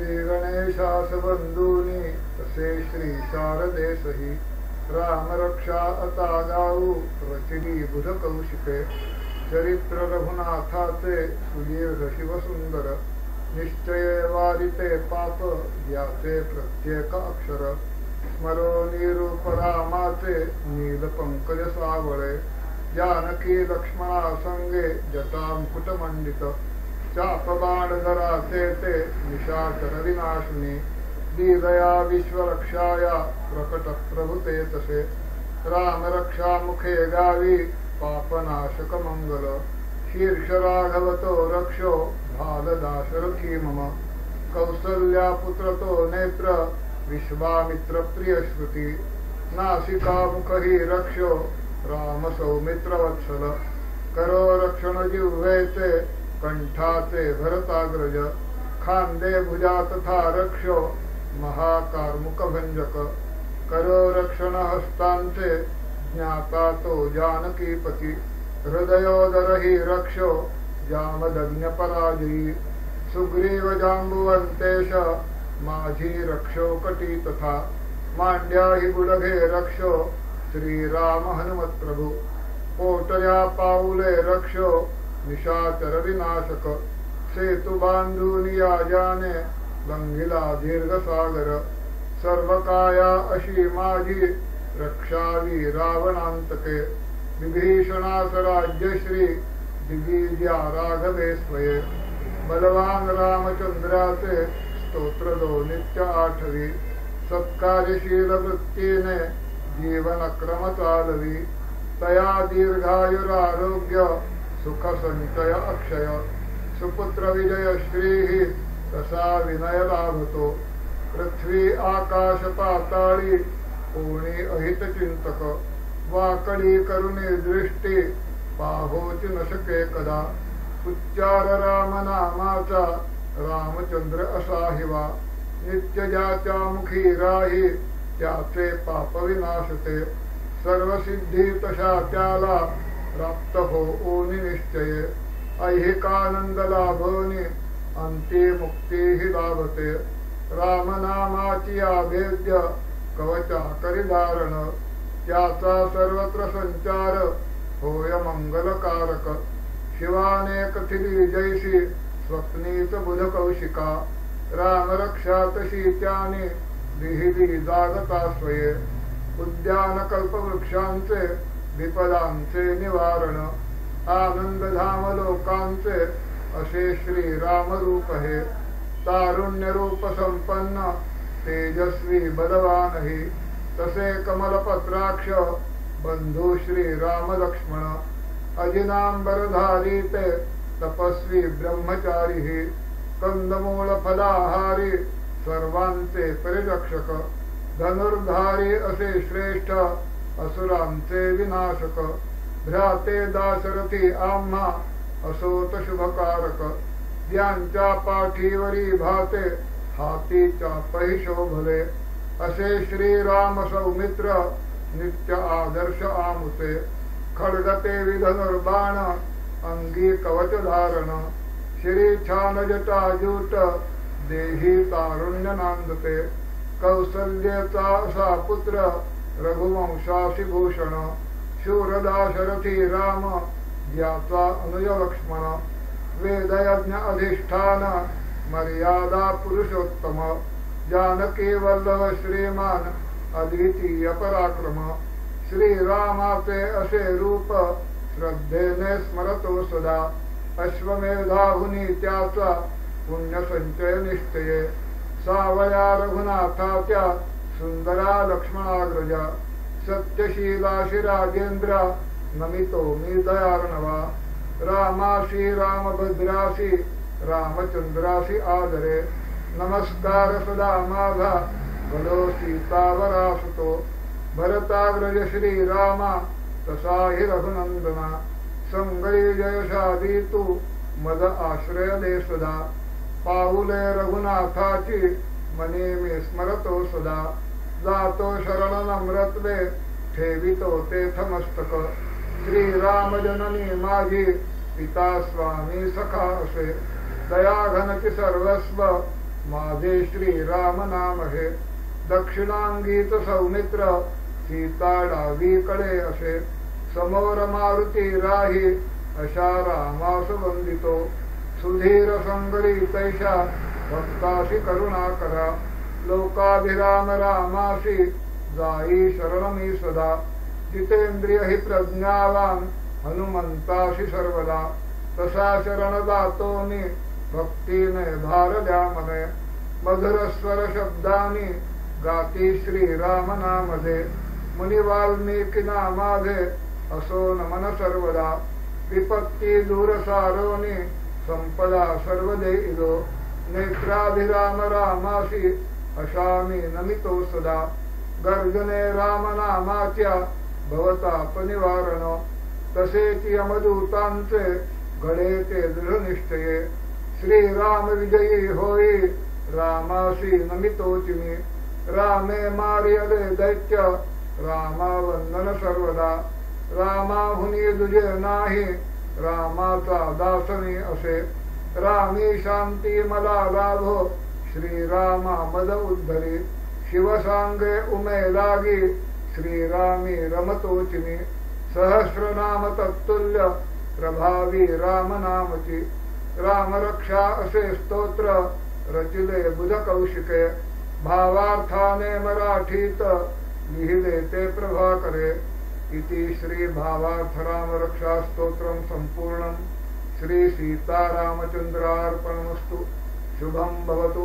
श्री गणेशास बंधूनी तसे श्री शारदेसही राम रक्षा आता गाऊ रचिली बुध कौशिके चरित्र रघुनाथाचे सुदीर्घ शिवसुंदर निश्चय वारिते पाप याचे प्रत्येक अक्षर स्मरो निरूप रामाचे नील पंकज सावळे जानकी लक्ष्मणा संगे जटामुकुट मंडित चाप बाण धराचे ते निशाचर विनाशिनी दीदया विश्वरक्षाया प्रकट प्रभुते तसे राम रक्षा मुखे गावी पापनाशक मंगल शीर्ष राघवतो रक्षो भाल दाशरथी मम कौसल्या पुत्र तो नेत्र विश्वामित्र प्रिय श्रुती नासिका मुखही रक्षो राम सौमित्र वत्सल करो रक्षण जिह्वेचे कंठाचे भरताग्रज खांदे भुजा तथा रक्षो महाकार्मुक भंजक करो रक्षण हस्तांचे ज्ञाता तो जानकीपती हृदयोदरही रक्षो जामदग्न पराजयी सुग्रीव जांबुवंतेश माझी रक्षो कटी तथा मांड्याही गुडघे रक्षो श्रीराम हनुमत प्रभु पोटया पाऊले रक्षो निशाचर विनाशक सेतु बांधूनिया जाने लंघिला दीर्घ सागर सर्वकाया अशी माझी रक्षावी रावणांतके विभीषणास राज्यश्री दिग्विजया राघवे स्वये बलवान रामचंद्राचे स्तोत्र दो नित्य आठवी सत्कार्यशील वृत्तीने जीवन क्रम चालवी तया दीर्घायुरारोग्य सुख संचय अक्षय सुपुत्र विजय श्री तसा विनय लाभतो पृथ्वी आकाश पाताळी कोणी अहित चिंतक वाकडी करुणी दृष्टी पाहोच न शके कदा उच्चार राम नामाचा रामचंद्र असाहिवा नित्य ज्याच्या मुखी राही त्याचे पाप विनाशते सर्व सिद्धी तशा त्याला प्राप्त होऊनी निश्चय ऐहिकानंद लाभोनी अंती मुक्तीही लाभते रामनामाची अभेद्य कवचा करी धारण त्याचा सर्वत्र संचार होय मंगलकारक शिवाने कथिली जैसी स्वप्नीच बुध कौशिका रामरक्षा तशी त्याने लिहिली जागता स्वये उद्यान कल्पवृक्षांचे विपदांचे निवारण आनंद धाम लोकांचे असे श्री राम रूप हे तारुण्य रूप संपन्न तेजस्वी बलवानही तसे कमलपत्राक्ष बंधू श्री राम लक्ष्मण अजिनांबरधारी ते तपस्वी ब्रह्मचारी कंदमूळ फलाहारी सर्वांचे परिरक्षक धनुर्धारी असे श्रेष्ठ असुरांचे विनाशक भ्राते दाशरथी आम्हा असोत शुभकारक ज्यांच्या पाठीवरी भाते हातीच्या पै शोभले असे श्रीराम सौमित्र नित्य आदर्श आमुते खड्गते विधनुर्बाण अंगी कवच धारण श्री छान जटाजूट देही तारुण्य नांदते कौसल्येचा असा पुत्र रघुवंशासी भूषण शूरदाशरथी राम ज्याचा अनुज लक्ष्मण वेदयज्ञ अधिष्ठान मर्यादा पुरुषोत्तम जानकी वल्लभ श्रीमान अद्वितीय पराक्रम श्रीरामाचे असे रूप श्रद्धेने स्मरतो सदा अश्वमेधाहुनी त्याचा पुण्य संचय निश्चये सावया रघुनाथाच्या सुंदरा लक्ष्मणाग्रजा सत्यशीलाशी राजेंद्र नमितो मी दयार्णवा रामाशी रामभद्राशी रामचंद्राशी आदरे नमस्कार सदा माझा भलो सीतावरासुतो भरताग्रज श्रीरामा तसाही रघुनंदना संगळी जयशादी तू मद आश्रय दे सदा पाऊले रघुनाथाची मने मी स्मरतो सदा जातो शरण नम्रत्वे ठेवितो तेथ मस्तक श्रीराम जननी माझी पिता स्वामी सखा असे दयाघनची सर्वस्व माझे श्रीराम नाम हे दक्षिणांगीत सौमित्र सीता डावीकडे असे समोर मारुती राही अशा रामास वंदितो सुधीर संगरी तैशा भक्ताशी करुणा करा लोकाभिराम रामासी जाई शरणमी सदा जितेंद्रिय हि प्रज्ञावान हनुमंताशी सर्वदा तसा शरण जातो मी भक्तीने भार द्या मने मधुर स्वर शब्दानी गाती श्रीराम नामधे मुनी वाल्मिकी नामाधे असो नमन सर्वदा विपत्ती दूर सारोनी संपदा सर्व देईलो नेत्राभिराम रामासी अशामी नमितो सदा गर्जने राम नामाच्या भवताप निवारण तसेच यमदूतांचे घडे ते दृढनिश्चये श्रीराम विजयी होई रामासी नमितोचि मी रामे मारियले दैत्य रामा वंदन सर्वदा रामाहुनी दुजे नाही रामाचा दासनी असे रामी शांती मला लाभो श्रीरामा मद उद्धरी शिवसांगे उमे लागी श्रीरामी रमतोचि मी सहस्रनाम तत्तुल्य प्रभावी राम नामची रामरक्षा असे स्तोत्र रचिले बुध कौशिके भावार्थाने मराठीत लिहिले ते प्रभाकरे इति श्री भावार्थ रामरक्षा स्तोत्रम संपूर्णम श्री सीतारामचंद्रार्पणमस्तु शुभम भवतु।